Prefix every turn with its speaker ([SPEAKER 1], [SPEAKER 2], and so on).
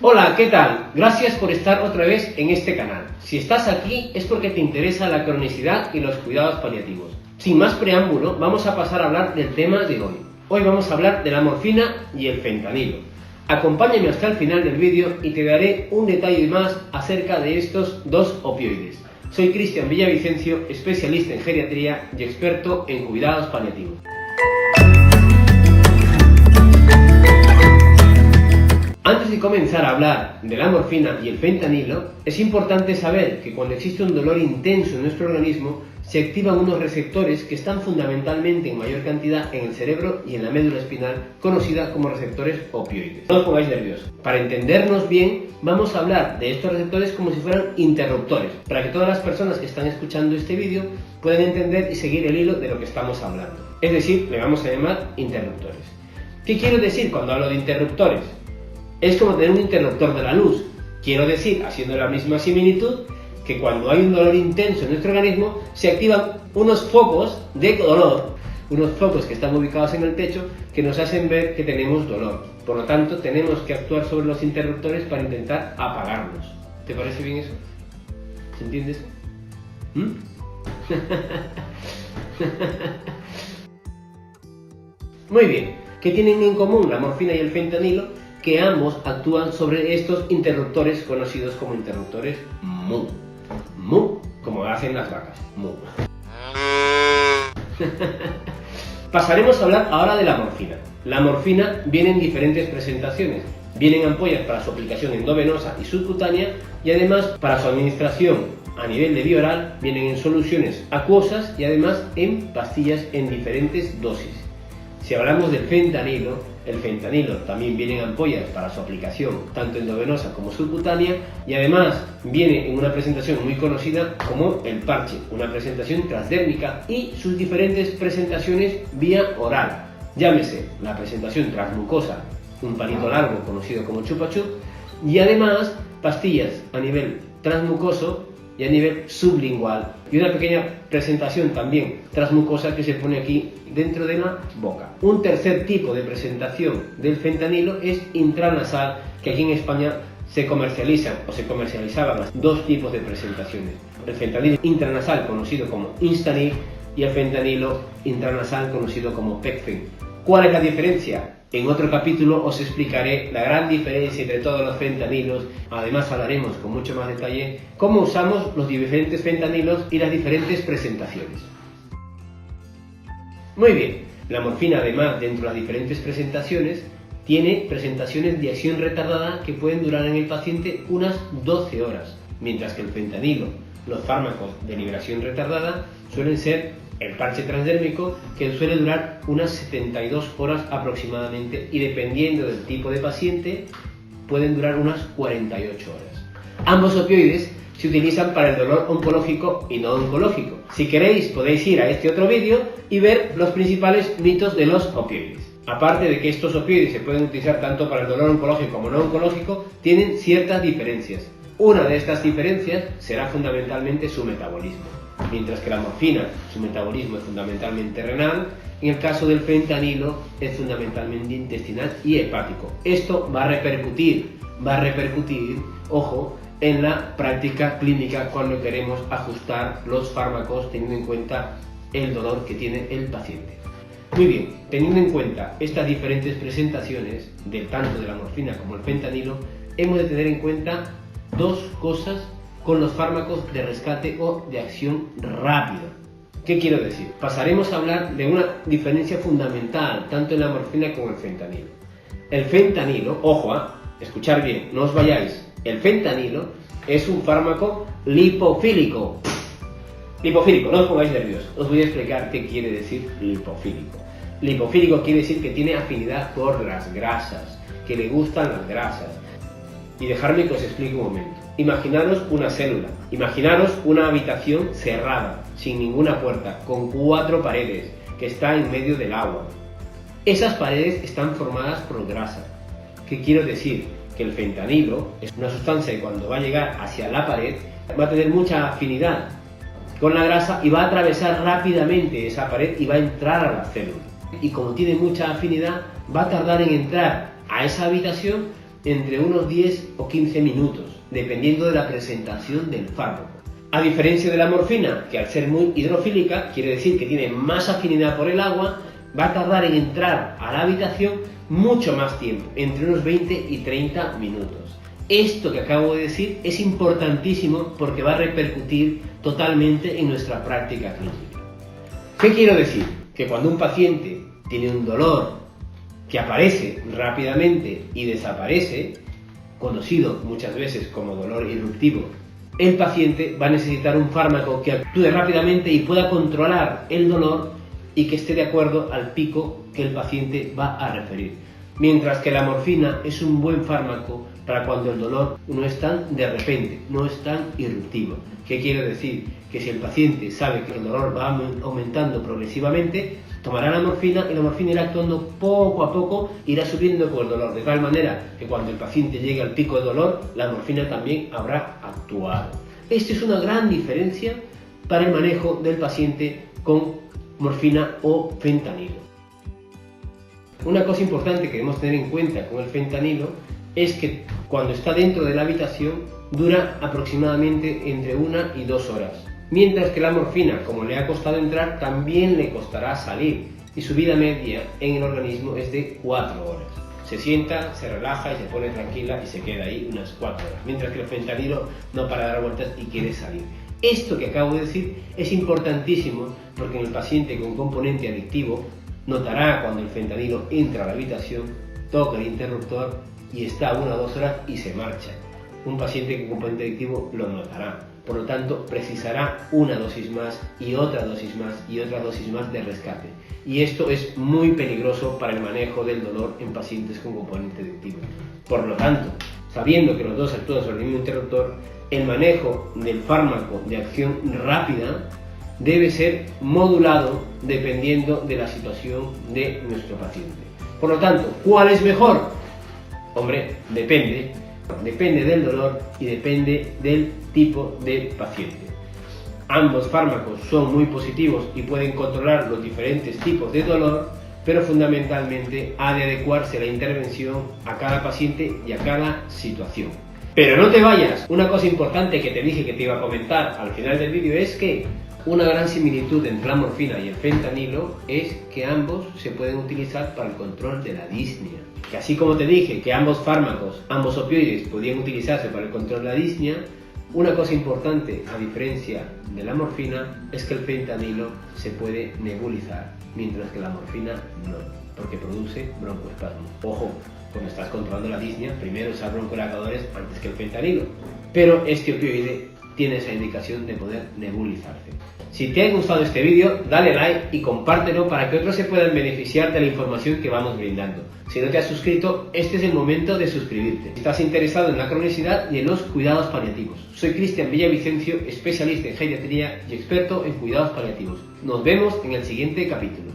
[SPEAKER 1] Hola, ¿qué tal? Gracias por estar otra vez en este canal. Si estás aquí es porque te interesa la cronicidad y los cuidados paliativos. Sin más preámbulo, vamos a pasar a hablar del tema de hoy. Hoy vamos a hablar de la morfina y el fentanilo. Acompáñame hasta el final del vídeo y te daré un detalle más acerca de estos dos opioides. Soy Cristian Villavicencio, especialista en geriatría y experto en cuidados paliativos. Antes de comenzar a hablar de la morfina y el fentanilo, es importante saber que cuando existe un dolor intenso en nuestro organismo, se activan unos receptores que están fundamentalmente en mayor cantidad en el cerebro y en la médula espinal, conocida como receptores opioides. No os pongáis nerviosos. Para entendernos bien, vamos a hablar de estos receptores como si fueran interruptores, para que todas las personas que están escuchando este vídeo puedan entender y seguir el hilo de lo que estamos hablando. Es decir, le vamos a llamar interruptores. ¿Qué quiero decir cuando hablo de interruptores? Es como tener un interruptor de la luz. Quiero decir, haciendo la misma similitud, que cuando hay un dolor intenso en nuestro organismo, se activan unos focos de dolor, unos focos que están ubicados en el pecho, que nos hacen ver que tenemos dolor. Por lo tanto, tenemos que actuar sobre los interruptores para intentar apagarlos. ¿Te parece bien eso? ¿Se entiendes? Muy bien. ¿Qué tienen en común la morfina y el fentanilo? Que ambos actúan sobre estos interruptores conocidos como interruptores Mu. Mu, como hacen las vacas. Mu. Pasaremos a hablar ahora de la morfina. La morfina viene en diferentes presentaciones. Vienen ampollas para su aplicación endovenosa y subcutánea y además para su administración a nivel de vía oral vienen en soluciones acuosas y además en pastillas en diferentes dosis. Si hablamos del fentanilo, el fentanilo también viene en ampollas para su aplicación tanto endovenosa como subcutánea y además viene en una presentación muy conocida como el parche, una presentación transdérmica y sus diferentes presentaciones vía oral. Llámese la presentación transmucosa, un palito largo conocido como chupa-chup y además pastillas a nivel transmucoso y a nivel sublingual y una pequeña presentación también transmucosa que se pone aquí dentro de la boca. Un tercer tipo de presentación del fentanilo es intranasal, que aquí en España se comercializan o se comercializaban dos tipos de presentaciones. El fentanilo intranasal conocido como Instanil y el fentanilo intranasal conocido como Pecfen. ¿Cuál es la diferencia? En otro capítulo os explicaré la gran diferencia entre todos los fentanilos. Además hablaremos con mucho más detalle cómo usamos los diferentes fentanilos y las diferentes presentaciones. Muy bien, la morfina además dentro de las diferentes presentaciones tiene presentaciones de acción retardada que pueden durar en el paciente unas 12 horas, mientras que el fentanilo, los fármacos de liberación retardada suelen ser el parche transdérmico, que suele durar unas 72 horas aproximadamente y dependiendo del tipo de paciente pueden durar unas 48 horas. Ambos opioides se utilizan para el dolor oncológico y no oncológico. Si queréis podéis ir a este otro vídeo y ver los principales mitos de los opioides. Aparte de que estos opioides se pueden utilizar tanto para el dolor oncológico como no oncológico, tienen ciertas diferencias. Una de estas diferencias será fundamentalmente su metabolismo. Mientras que la morfina, su metabolismo es fundamentalmente renal, en el caso del fentanilo es fundamentalmente intestinal y hepático. Esto va a repercutir, ojo, en la práctica clínica cuando queremos ajustar los fármacos teniendo en cuenta el dolor que tiene el paciente. Muy bien, teniendo en cuenta estas diferentes presentaciones, tanto de la morfina como el fentanilo, hemos de tener en cuenta dos cosas con los fármacos de rescate o de acción rápida. ¿Qué quiero decir? Pasaremos a hablar de una diferencia fundamental tanto en la morfina como en el fentanilo. El fentanilo, ojo, escuchar bien, no os vayáis. El fentanilo es un fármaco lipofílico. Lipofílico, no os pongáis nerviosos. Os voy a explicar qué quiere decir lipofílico. Lipofílico quiere decir que tiene afinidad por las grasas, que le gustan las grasas. Y dejadme que os explique un momento. Imaginaros una célula, imaginaros una habitación cerrada, sin ninguna puerta, con 4 paredes, que está en medio del agua. Esas paredes están formadas por grasa. ¿Qué quiero decir? Que el fentanilo es una sustancia que cuando va a llegar hacia la pared va a tener mucha afinidad con la grasa y va a atravesar rápidamente esa pared y va a entrar a la célula. Y como tiene mucha afinidad, va a tardar en entrar a esa habitación entre unos 10 o 15 minutos, dependiendo de la presentación del fármaco. A diferencia de la morfina, que al ser muy hidrofílica, quiere decir que tiene más afinidad por el agua, va a tardar en entrar a la habitación mucho más tiempo, entre unos 20 y 30 minutos. Esto que acabo de decir es importantísimo porque va a repercutir totalmente en nuestra práctica clínica. ¿Qué quiero decir? Que cuando un paciente tiene un dolor que aparece rápidamente y desaparece, conocido muchas veces como dolor irruptivo, el paciente va a necesitar un fármaco que actúe rápidamente y pueda controlar el dolor y que esté de acuerdo al pico que el paciente va a referir. Mientras que la morfina es un buen fármaco para cuando el dolor no es tan de repente, no es tan irruptivo. ¿Qué quiere decir? Que si el paciente sabe que el dolor va aumentando progresivamente, tomará la morfina y la morfina irá actuando poco a poco, irá subiendo con el dolor, de tal manera que cuando el paciente llegue al pico de dolor, la morfina también habrá actuado. Esta es una gran diferencia para el manejo del paciente con morfina o fentanilo. Una cosa importante que debemos tener en cuenta con el fentanilo es que cuando está dentro de la habitación dura aproximadamente entre 1 y 2 horas. Mientras que la morfina, como le ha costado entrar, también le costará salir y su vida media en el organismo es de 4 horas. Se sienta, se relaja y se pone tranquila y se queda ahí unas 4 horas. Mientras que el fentanilo no para de dar vueltas y quiere salir. Esto que acabo de decir es importantísimo porque en el paciente con componente adictivo notará cuando el fentanilo entra a la habitación, toca el interruptor y está 1 o 2 horas y se marcha. Un paciente con componente adictivo lo notará. Por lo tanto, precisará una dosis más y otra dosis más y otra dosis más de rescate. Y esto es muy peligroso para el manejo del dolor en pacientes con componente adictivo. Por lo tanto, sabiendo que los dos actúan sobre el mismo interruptor, el manejo del fármaco de acción rápida debe ser modulado dependiendo de la situación de nuestro paciente. Por lo tanto, ¿cuál es mejor? Hombre, depende del dolor y depende del tipo de paciente. Ambos fármacos son muy positivos y pueden controlar los diferentes tipos de dolor, pero fundamentalmente ha de adecuarse la intervención a cada paciente y a cada situación. Pero no te vayas, una cosa importante que te dije que te iba a comentar al final del vídeo es que una gran similitud entre la morfina y el fentanilo es que ambos se pueden utilizar para el control de la disnea. Que así como te dije que ambos fármacos, ambos opioides podían utilizarse para el control de la disnea, una cosa importante a diferencia de la morfina es que el fentanilo se puede nebulizar, mientras que la morfina no, porque produce broncoespasmo. Ojo, cuando estás controlando la disnea, primero usar broncodilatadores antes que el fentanilo, pero este opioide tiene esa indicación de poder nebulizarse. Si te ha gustado este vídeo, dale like y compártelo para que otros se puedan beneficiar de la información que vamos brindando. Si no te has suscrito, este es el momento de suscribirte. Si estás interesado en la cronicidad y en los cuidados paliativos. Soy Cristian Villavicencio, especialista en geriatría y experto en cuidados paliativos. Nos vemos en el siguiente capítulo.